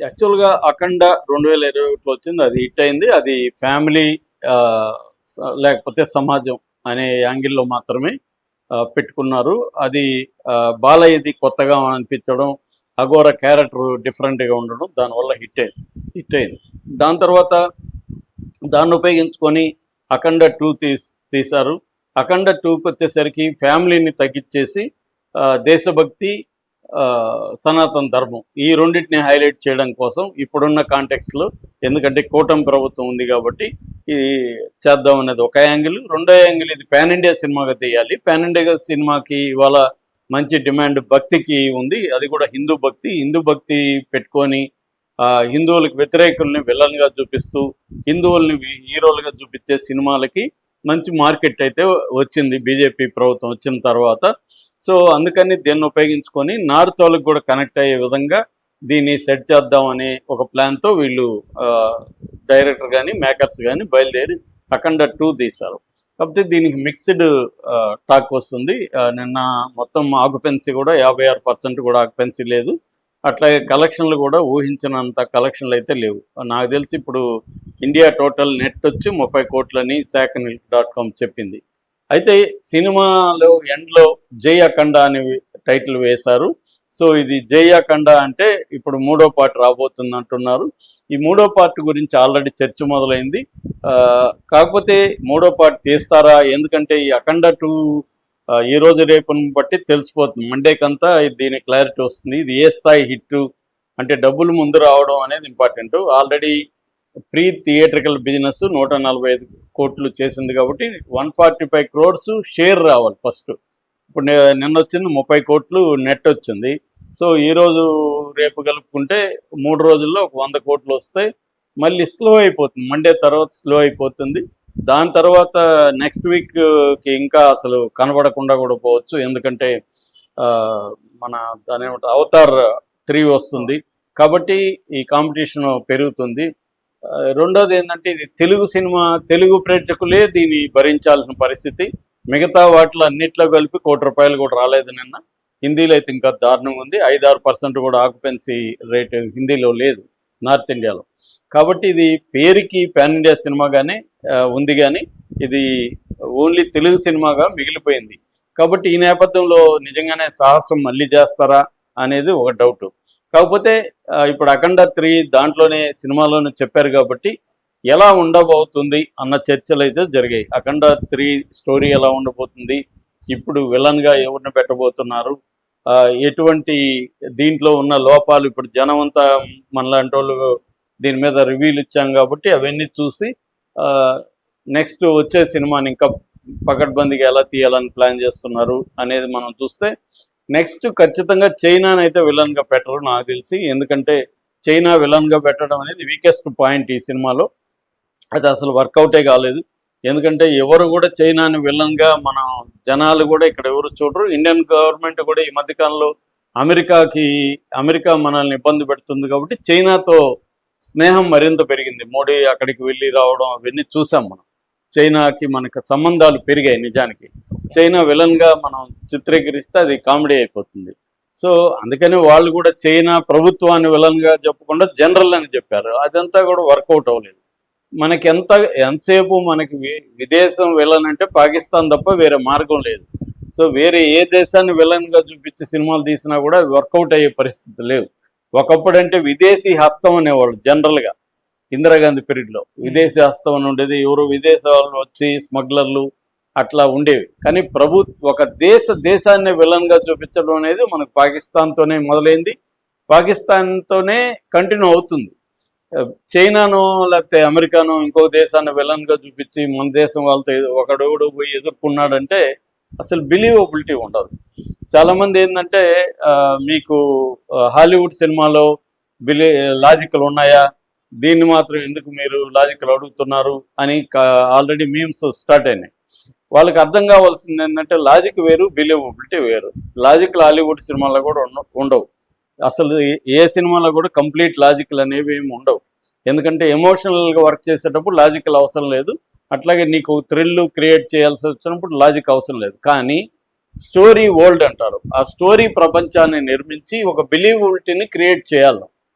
యాక్చువల్‌గా 'అఖండ' 2021లో వచ్చింది. అది హిట్ అయింది. అది ఫ్యామిలీ ఆహ్, లేకపోతే సమాజం అనే యాంగిల్‌లో మాత్రమే పెట్టుకున్నారు. అది బాలయ్యది కొత్తగా అనిపించడం, అఘోర క్యారెక్టర్ డిఫరెంట్‌గా ఉండడం దానివల్ల హిట్ అయింది. దాని తర్వాత దాన్ని ఉపయోగించుకొని 'అఖండ 2' తీశారు. 'అఖండ 2'కి వచ్చేసరికి ఫ్యామిలీని తగ్గించేసి దేశభక్తి, సనాతన ధర్మం ఈ రెండింటిని హైలైట్ చేయడం కోసం ఇప్పుడున్న కాంటెక్స్లో, ఎందుకంటే కూటమి ప్రభుత్వం ఉంది కాబట్టి ఇది చేద్దాం అనేది ఒక యాంగిల్. రెండో యాంగిల్, ఇది పాన్ ఇండియా సినిమాగా తీయాలి. పాన్ ఇండియా సినిమాకి ఇవాళ మంచి డిమాండ్ భక్తికి ఉంది. అది కూడా హిందూ భక్తి పెట్టుకొని హిందువులకు వ్యతిరేకుల్ని విలన్గా చూపిస్తూ హిందువుల్ని హీరోలుగా చూపించే సినిమాలకి మంచి మార్కెట్ అయితే వచ్చింది బీజేపీ ప్రభుత్వం వచ్చిన తర్వాత. సో అందుకని దీన్ని ఉపయోగించుకొని నార్త్ వాళ్ళకి కూడా కనెక్ట్ అయ్యే విధంగా దీన్ని సెట్ చేద్దామనే ఒక ప్లాన్తో వీళ్ళు డైరెక్టర్ కానీ మేకర్స్ కానీ బయలుదేరి 'అఖండ 2' తీశారు. కాకపోతే దీనికి మిక్స్డ్ టాక్ వస్తుంది. నిన్న మొత్తం ఆక్యుపెన్సీ కూడా 56% కూడా ఆక్యుపెన్సీ లేదు. అట్లాగే కలెక్షన్లు కూడా ఊహించినంత కలెక్షన్లు అయితే లేవు. నాకు తెలిసి ఇప్పుడు ఇండియా టోటల్ నెట్ వచ్చి 30 కోట్లని shacknews.com చెప్పింది. అయితే సినిమాలో ఎండ్లో 'జై అఖండ' అని టైటిల్ వేశారు. సో ఇది 'జై అఖండ' అంటే ఇప్పుడు 3వ పార్ట్ రాబోతుంది అంటున్నారు. ఈ 3వ పార్ట్ గురించి ఆల్రెడీ చర్చ మొదలైంది. కాకపోతే 3వ పార్ట్ తీస్తారా? ఎందుకంటే ఈ 'అఖండ 2' ఈ రోజు రేపుని బట్టి తెలిసిపోతుంది. మండేకంతా దీని క్లారిటీ వస్తుంది. ఇది ఏ స్థాయి హిట్ అంటే డబ్బులు ముందు రావడం అనేది important. Already pre theatrical business 145 కోట్లు చేసింది కాబట్టి 145 crores షేర్ రావాలి ఫస్ట్. ఇప్పుడు నిన్న వచ్చింది 30 కోట్లు నెట్ వచ్చింది. సో ఈరోజు రేపు కలుపుకుంటే 3 రోజుల్లో ఒక 100 కోట్లు వస్తాయి. మళ్ళీ స్లో అయిపోతుంది, మండే తర్వాత స్లో అయిపోతుంది. దాని తర్వాత నెక్స్ట్ వీక్కి ఇంకా అసలు కనబడకుండా కూడా పోవచ్చు. ఎందుకంటే మన దాని ఏమంటారు, అవతార్ 3 వస్తుంది కాబట్టి ఈ కాంపిటీషన్ పెరుగుతుంది. రెండోది ఏంటంటే ఇది తెలుగు సినిమా, తెలుగు ప్రేక్షకులే దీన్ని భరించాల్సిన పరిస్థితి. మిగతా వాటిలో అన్నిట్లో కలిపి ₹1 కోటి కూడా రాలేదు నిన్న. హిందీలో అయితే ఇంకా దారుణంగా ఉంది. 5-6% కూడా ఆక్యుపెన్సీ రేట్ హిందీలో లేదు నార్త్ ఇండియాలో. కాబట్టి ఇది పేరుకి పాన్ ఇండియా సినిమాగానే ఉంది, కానీ ఇది ఓన్లీ తెలుగు సినిమాగా మిగిలిపోయింది. కాబట్టి ఈ నేపథ్యంలో నిజంగానే సాహసం మళ్ళీ చేస్తారా అనేది ఒక డౌట్. కాకపోతే ఇప్పుడు 'అఖండ 3' దాంట్లోనే సినిమాలోనే చెప్పారు కాబట్టి ఎలా ఉండబోతుంది అన్న చర్చలు అయితే జరిగాయి. 'అఖండ 3' స్టోరీ ఎలా ఉండబోతుంది, ఇప్పుడు విలన్గా ఎవరిని పెట్టబోతున్నారు, ఎటువంటి దీంట్లో ఉన్న లోపాలు, ఇప్పుడు జనం అంతా మనలాంటి వాళ్ళు దీని మీద రివ్యూలు ఇచ్చాం కాబట్టి అవన్నీ చూసి నెక్స్ట్ వచ్చే సినిమాని ఇంకా పకడ్బందీగా ఎలా తీయాలని ప్లాన్ చేస్తున్నారు అనేది మనం చూస్తే, నెక్స్ట్ ఖచ్చితంగా చైనాని అయితే విలన్గా పెట్టరు నాకు తెలిసి. ఎందుకంటే చైనా విలన్గా పెట్టడం అనేది వీకెస్ట్ పాయింట్ ఈ సినిమాలో. అది అసలు వర్కౌటే కాలేదు. ఎందుకంటే ఎవరు కూడా చైనాని విలన్గా మన జనాలు కూడా ఇక్కడ ఎవరు చూడరు. ఇండియన్ గవర్నమెంట్ కూడా ఈ మధ్యకాలంలో అమెరికా మనల్ని ఇబ్బంది పెడుతుంది కాబట్టి చైనాతో స్నేహం మరింత పెరిగింది. మోడీ అక్కడికి వెళ్ళి రావడం అవన్నీ చూసాం మనం. చైనాకి మనకు సంబంధాలు పెరిగాయి. నిజానికి చైనా విలన్గా మనం చిత్రీకరిస్తే అది కామెడీ అయిపోతుంది. సో అందుకని వాళ్ళు కూడా చైనా ప్రభుత్వాన్ని విలన్గా చెప్పకుండా జనరల్ అని చెప్పారు. అదంతా కూడా వర్కౌట్ అవ్వలేదు. మనకి ఎంతసేపు మనకి విదేశం విలన్ అంటే పాకిస్తాన్ తప్ప వేరే మార్గం లేదు. సో వేరే ఏ దేశాన్ని విలన్గా చూపించి సినిమాలు తీసినా కూడా వర్కౌట్ అయ్యే పరిస్థితి లేవు. ఒకప్పుడంటే విదేశీ హస్తం అనేవాళ్ళు జనరల్గా. ఇందిరాగాంధీ పీరియడ్లో విదేశీ హస్తం అని ఉండేది. ఎవరు విదేశాలు వచ్చి స్మగ్లర్లు అట్లా ఉండేవి. కానీ ఒక దేశాన్ని విలన్గా చూపించడం అనేది మనకు పాకిస్తాన్తోనే మొదలైంది, పాకిస్తాన్తోనే కంటిన్యూ అవుతుంది. చైనానో లేకపోతే అమెరికానో ఇంకో దేశాన్ని విలన్గా చూపించి మన దేశం వాళ్ళతో ఒకడెవడు పోయి ఎదుర్కొన్నాడంటే అసలు బిలీవబిలిటీ ఉండదు. చాలామంది ఏంటంటే మీకు హాలీవుడ్ సినిమాలో లాజికల్ ఉన్నాయా, దీన్ని మాత్రం ఎందుకు మీరు లాజికల్ అడుగుతున్నారు అని ఆల్రెడీ మీమ్స్ స్టార్ట్ అయినాయి. వాళ్ళకి అర్థం కావాల్సింది ఏంటంటే లాజిక్ వేరు, బిలీవబిలిటీ వేరు. లాజికల్ హాలీవుడ్ సినిమాలో కూడా ఉండవు. అసలు ఏ సినిమాలో కూడా కంప్లీట్ లాజికల్ అనేవి ఏమి ఉండవు. ఎందుకంటే ఎమోషనల్గా వర్క్ చేసేటప్పుడు లాజికల్ అవసరం లేదు. అట్లాగే నీకు థ్రిల్ క్రియేట్ చేయాల్సి వచ్చినప్పుడు లాజిక్ అవసరం లేదు. కానీ స్టోరీ వరల్డ్ అంటారు, ఆ స్టోరీ ప్రపంచాన్ని నిర్మించి ఒక బిలీవబిలిటీని క్రియేట్ చేయాలి.